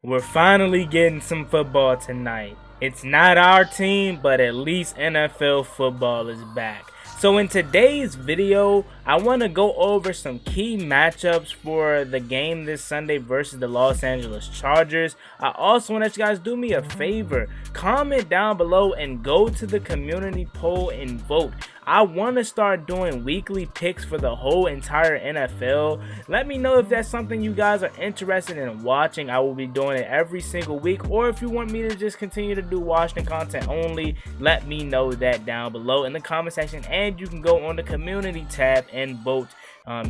We're finally getting some football tonight. It's not our team, but at least NFL football is back. So in today's video, I want to go over some key matchups for the game this Sunday versus the Los Angeles Chargers. I also want you guys do me a favor. Comment down below and go to the community poll and vote. I want to start doing weekly picks for the whole entire NFL. Let me know if that's something you guys are interested in watching. I will be doing it every single week. Or if you want me to just continue to do Washington content only, let me know that down below in the comment section. And you can go on the community tab and vote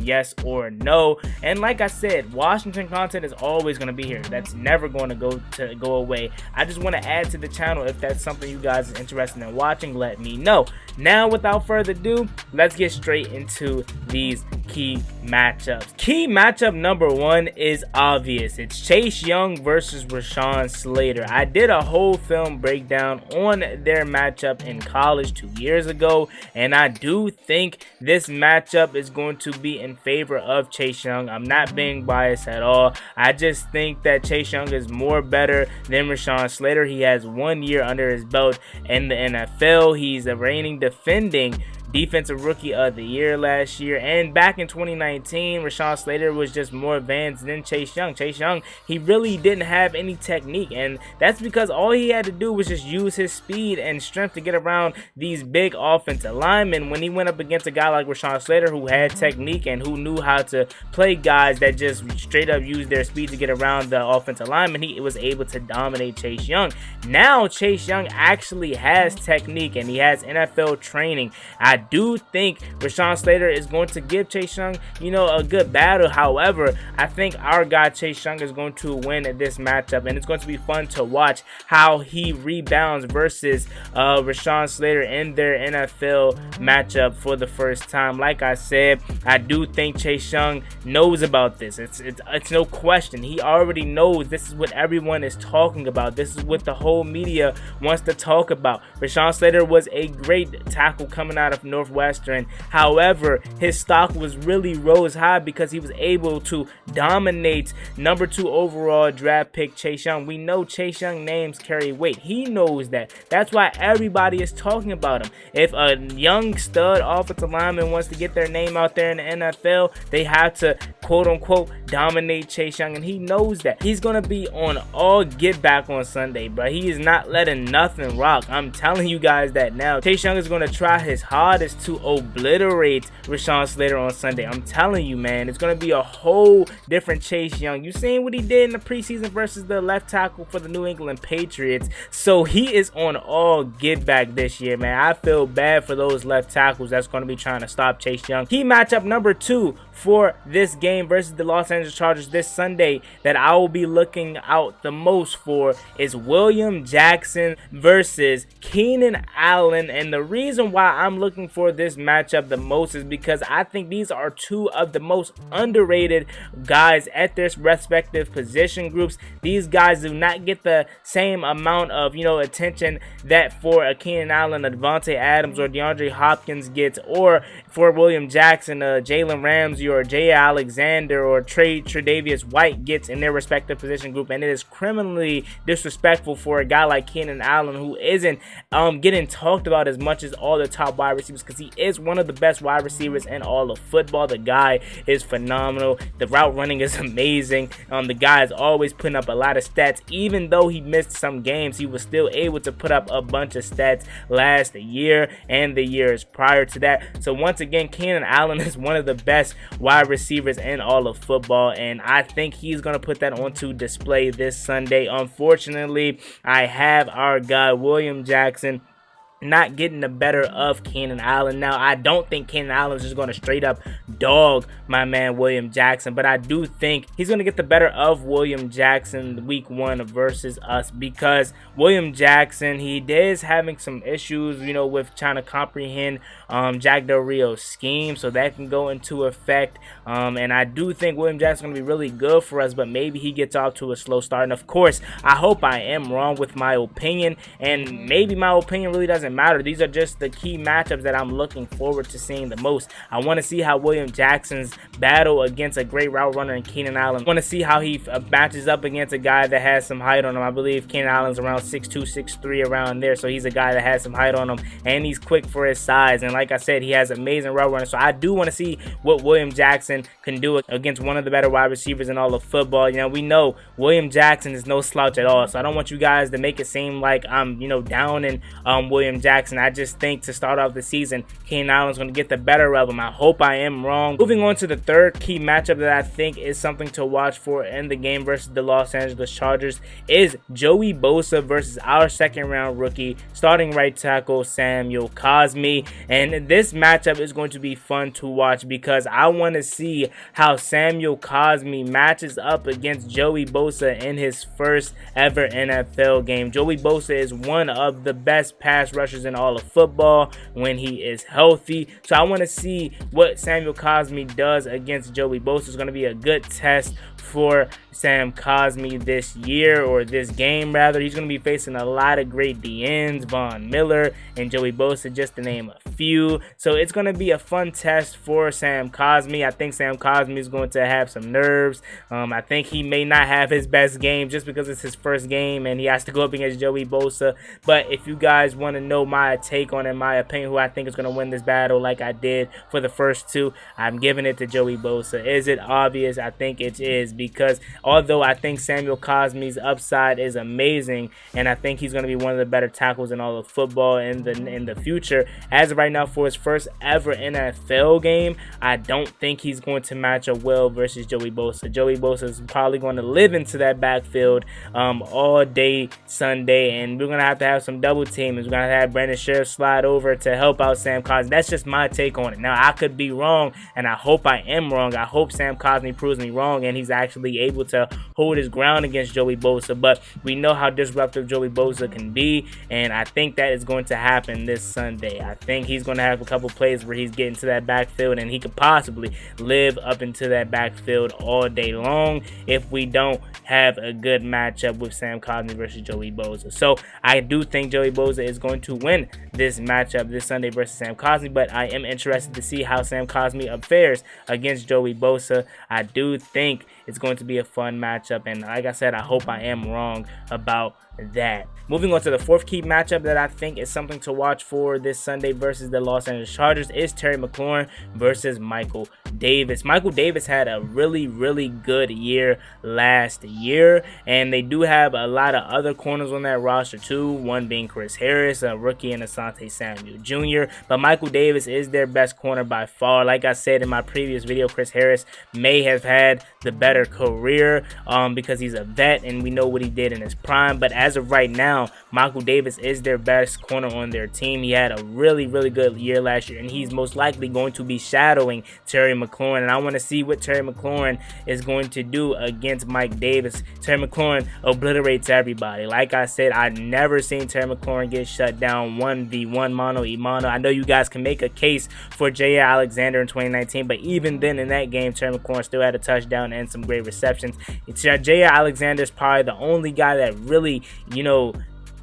yes or no. And like I said, Washington content is always going to be here. That's never going to go away. I just want to add to the channel. If that's something you guys are interested in watching, let me know. Now without further ado, let's get straight into these key matchups. Key matchup number one is obvious. It's Chase Young versus Rashaan Slater. I did a whole film breakdown on their matchup in college 2 years ago, and I do think this matchup is going to be in favor of Chase Young. I'm not being biased at all. I just think that Chase Young is more better than Rashaan Slater. He has 1 year under his belt in the NFL. He's a reigning defending Defensive Rookie of the Year last year, and back in 2019, Rashaan Slater was just more advanced than Chase Young. Chase Young, he really didn't have any technique, and that's because all he had to do was just use his speed and strength to get around these big offensive linemen. When he went up against a guy like Rashaan Slater, who had technique and who knew how to play guys that just straight up used their speed to get around the offensive lineman, he was able to dominate Chase Young. Now Chase Young actually has technique and he has NFL training. I do think Rashaan Slater is going to give Chase Young, a good battle. However, I think our guy Chase Young is going to win at this matchup, and it's going to be fun to watch how he rebounds versus Rashaan Slater in their NFL matchup for the first time. Like I said, I do think Chase Young knows about this. It's no question. He already knows this is what everyone is talking about. This is what the whole media wants to talk about. Rashaan Slater was a great tackle coming out of Northwestern. However, his stock was really rose high because he was able to dominate number 2 overall draft pick Chase Young. We know Chase Young names carry weight. He knows that. That's why everybody is talking about him. If a young stud offensive lineman wants to get their name out there in the NFL, they have to quote unquote dominate Chase Young, and he knows that. He's gonna be on all get back on Sunday, but he is not letting nothing rock. I'm telling you guys that now. Chase Young is gonna try his hardest to obliterate Rashaan Slater on Sunday. I'm telling you, man, it's going to be a whole different Chase Young. You seen what he did in the preseason versus the left tackle for the New England Patriots. So he is on all get back this year, man. I feel bad for those left tackles that's going to be trying to stop Chase Young. Key matchup number 2 for this game versus the Los Angeles Chargers this Sunday that I will be looking out the most for is William Jackson versus Keenan Allen. And the reason why I'm looking for this matchup the most is because I think these are two of the most underrated guys at their respective position groups. These guys do not get the same amount of attention that for a Keenan Allen, a Devontae Adams, or DeAndre Hopkins gets, or for William Jackson, Jalen Ramsey, or Jay Alexander, or Tre'Davious White gets in their respective position group. And it is criminally disrespectful for a guy like Keenan Allen, who isn't getting talked about as much as all the top wide receivers, because he is one of the best wide receivers in all of football. The guy is phenomenal. The route running is amazing. The guy is always putting up a lot of stats. Even though he missed some games, he was still able to put up a bunch of stats last year and the years prior to that. So once again, Keenan Allen is one of the best wide receivers in all of football, and I think he's going to put that onto display this Sunday. Unfortunately, I have our guy William Jackson not getting the better of Keenan Allen. Now, I don't think Keenan Allen is just going to straight up dog my man William Jackson, but I do think he's going to get the better of William Jackson week 1 versus us, because William Jackson, he is having some issues, with trying to comprehend Jack Del Rio's scheme, so that can go into effect. And I do think William Jackson's going to be really good for us, but maybe he gets off to a slow start. And of course, I hope I am wrong with my opinion, and maybe my opinion really doesn't doesn't matter. These are just the key matchups that I'm looking forward to seeing the most. I want to see how William Jackson's battle against a great route runner in Keenan Allen. I want to see how he matches up against a guy that has some height on him. I believe Keenan Allen's around 6'2", 6'3", around there, so he's a guy that has some height on him, and he's quick for his size. And like I said, he has amazing route runner. So I do want to see what William Jackson can do against one of the better wide receivers in all of football. You know, we know William Jackson is no slouch at all, so I don't want you guys to make it seem like I'm, you know, down in William Jackson. I just think to start off the season, Keenan Allen's going to get the better of him. I hope I am wrong. Moving on to the third key matchup that I think is something to watch for in the game versus the Los Angeles Chargers is Joey Bosa versus our second-round rookie starting right tackle Samuel Cosmi. And this matchup is going to be fun to watch because I want to see how Samuel Cosmi matches up against Joey Bosa in his first ever NFL game. Joey Bosa is one of the best pass rushers in all of football when he is healthy. So I want to see what Samuel Cosmi does against Joey Bosa. It's going to be a good test for Sam Cosmi this year, or this game rather. He's going to be facing a lot of great DNs, Von Miller and Joey Bosa, just to name a few. So it's going to be a fun test for Sam Cosmi. I think Sam Cosmi is going to have some nerves. I think he may not have his best game just because it's his first game and he has to go up against Joey Bosa. But if you guys want to know my take on it, my opinion, who I think is going to win this battle like I did for the first two, I'm giving it to Joey Bosa. Is it obvious? I think it is, because although I think Samuel Cosmi's upside is amazing and I think he's going to be one of the better tackles in all of football in the future, as of right now for his first ever NFL game, I don't think he's going to match up well versus Joey Bosa. Joey Bosa is probably going to live into that backfield all day Sunday, and we're going to have some double teams. We're going to have Brandon Sheriff slide over to help out Sam Cosmi. That's just my take on it. Now, I could be wrong, and I hope I am wrong. I hope Sam Cosmi proves me wrong and he's actually able to hold his ground against Joey Bosa, but we know how disruptive Joey Bosa can be, and I think that is going to happen this Sunday. I think he's going to have a couple plays where he's getting to that backfield and he could possibly live up into that backfield all day long if we don't have a good matchup with Sam Cosmi versus Joey Bosa. So I do think Joey Bosa is going to win this matchup this Sunday versus Sam Cosmi, but I am interested to see how Sam Cosmi fares against Joey Bosa. I do think it's going to be a fun matchup, and like I said, I hope I am wrong about that. Moving on to the fourth key matchup that I think is something to watch for this Sunday versus the Los Angeles Chargers is Terry McLaurin versus Michael Davis. Michael Davis had a really good year last year, and they do have a lot of other corners on that roster too, one being Chris Harris, a rookie, and Asante Samuel Jr. But Michael Davis is their best corner by far. Like I said in my previous video, Chris Harris may have had the better career because he's a vet and we know what he did in his prime, but as of right now, Michael Davis is their best corner on their team. He had a really good year last year, and he's most likely going to be shadowing Terry McLaurin, and I want to see what Terry McLaurin is going to do against Mike Davis. Terry McLaurin obliterates everybody. Like I said, I've never seen Terry McLaurin get shut down 1v1 Mano Imano. I know you guys can make a case for J.A. Alexander in 2019, but even then in that game, Terry McLaurin still had a touchdown and some great receptions. J.A. Alexander is probably the only guy that really, you know,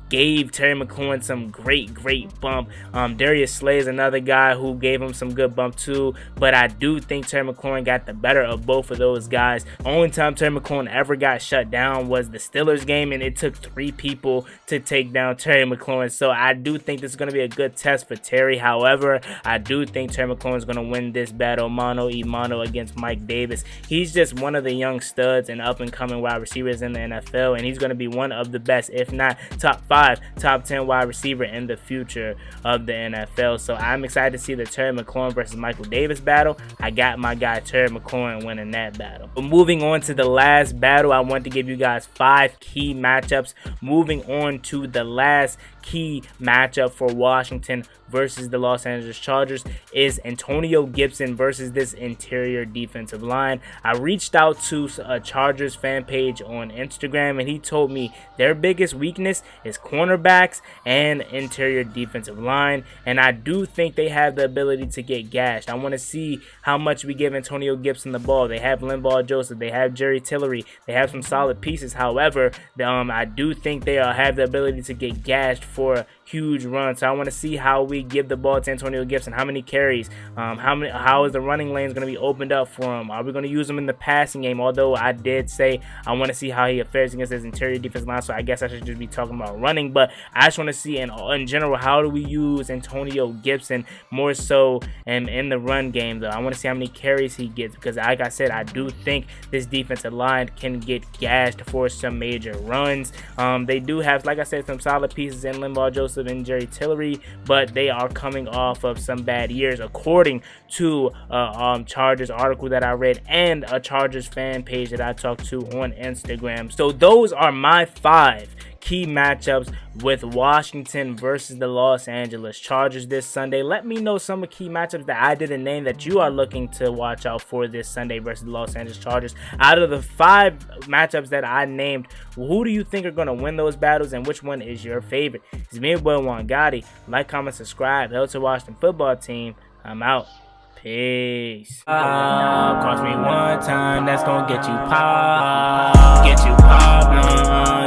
gave Terry McLaurin some great bump. Darius Slay is another guy who gave him some good bump too, but I do think Terry McLaurin got the better of both of those guys. Only time Terry McLaurin ever got shut down was the Steelers game, and it took 3 people to take down Terry McLaurin. So I do think this is going to be a good test for Terry. However, I do think Terry McLaurin is going to win this battle Mano Imano against Mike Davis. He's just one of the young studs and up and coming wide receivers in the NFL, and he's going to be one of the best, if not top 5, top 10 wide receiver in the future of the NFL. So I'm excited to see the Terry McLaurin versus Michael Davis battle. I got my guy Terry McLaurin winning that battle. But moving on to the last battle, I want to give you guys 5 key matchups. Moving on to the last key matchup for Washington versus the Los Angeles Chargers is Antonio Gibson versus this interior defensive line. I reached out to a Chargers fan page on Instagram, and he told me their biggest weakness is cornerbacks and interior defensive line, and I do think they have the ability to get gashed. I want to see how much we give Antonio Gibson the ball. They have Linval Joseph, they have Jerry Tillery, they have some solid pieces. However, I do think they have the ability to get gashed for huge run. So I want to see how we give the ball to Antonio Gibson, how many carries, how is the running lanes going to be opened up for him? Are we going to use him in the passing game? Although I did say I want to see how he fares against his interior defense line, so I guess I should just be talking about running. But I just want to see in general, how do we use Antonio Gibson more so in the run game, though. I want to see how many carries he gets, because like I said, I do think this defensive line can get gashed for some major runs. They do have, like I said, some solid pieces in Linval Joseph and Jerry Tillery, but they are coming off of some bad years, according to Chargers article that I read and a Chargers fan page that I talked to on Instagram. So those are my 5 key matchups with Washington versus the Los Angeles Chargers this Sunday. Let me know some of the key matchups that I didn't name that you are looking to watch out for this Sunday versus the Los Angeles Chargers. Out of the 5 matchups that I named, who do you think are going to win those battles, and which one is your favorite? It's me, your boy Juan Gotti. Like, comment, subscribe. Help to Washington football team. I'm out. Peace. Cross me one time, that's gonna get you popped. Get you popped.